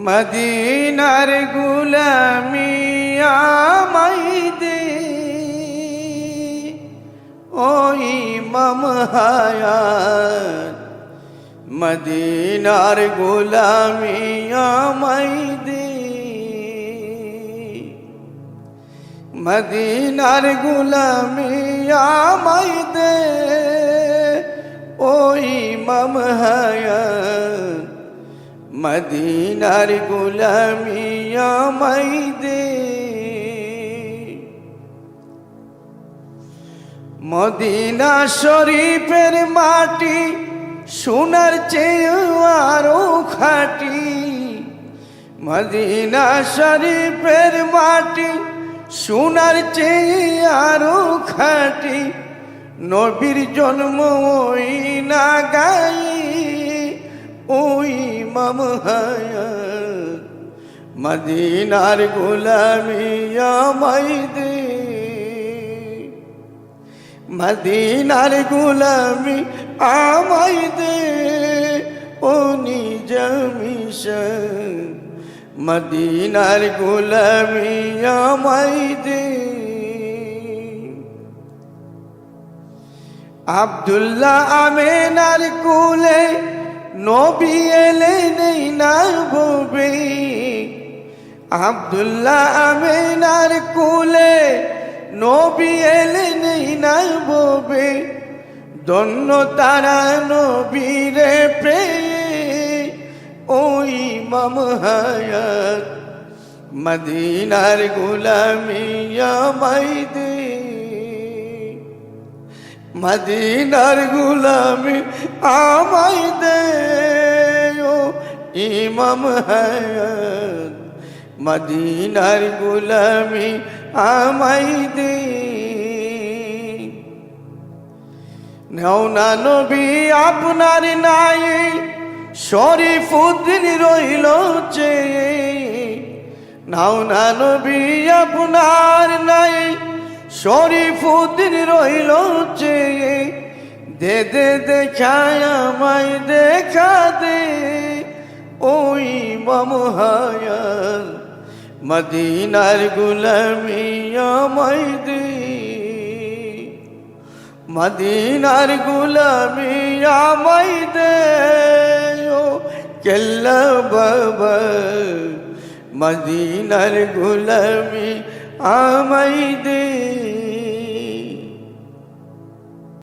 মদিনার গুলামি আমায় দে ও ইমাম হায়াত, মদিনার গুলামি আমায় দে, মদিনার গুলামি আমায় দে ও ইমাম হায়াত, মদিনার গুলামি আমায় দে। মদিনা শরীফের মাটি সোনার চেয়ে আরো খাঁটি, মদিনা শরীফের মাটি সোনার চেয়ে আরো খাঁটি, নবীর জন্ম ওই না গাই ওই ইমাম হায়াত, মদিনার গোলামি আমায় দে, মদিনার গোলামি আমায় দে ও নিজামিশন, মদিনার গোলামি আমায় দে। আব্দুল্লাহ আমিনার কোলে নবী এলেন না ভবে, আব্দুল্লাহ আমিনার কোলে নবী এলেন না ভবে, ধন্য তারা নবীরে পেয়ে ও ইমাম হায়াত, মদিনার গোলামি আমায় দে, মদিনার গোলামি আমায় দে ও ইমাম হায়াত, মদিনার গোলামি আমায় দে। নাও না নবী আপনার নাই, শরীফুদ্দিন রইল চেয়ে, নাও না নবী আপনার নাই, শরীফুদ্দিন রইল চেয়ে, দে দে দেখায় আমায় দেখা দে ও ইমাম হায়াত, মদিনার গোলামি আমায় দে, মদিনার গোলামি আমায় দে ও কেল্লা বাবা, মদিনার গোলামি আমায় দে।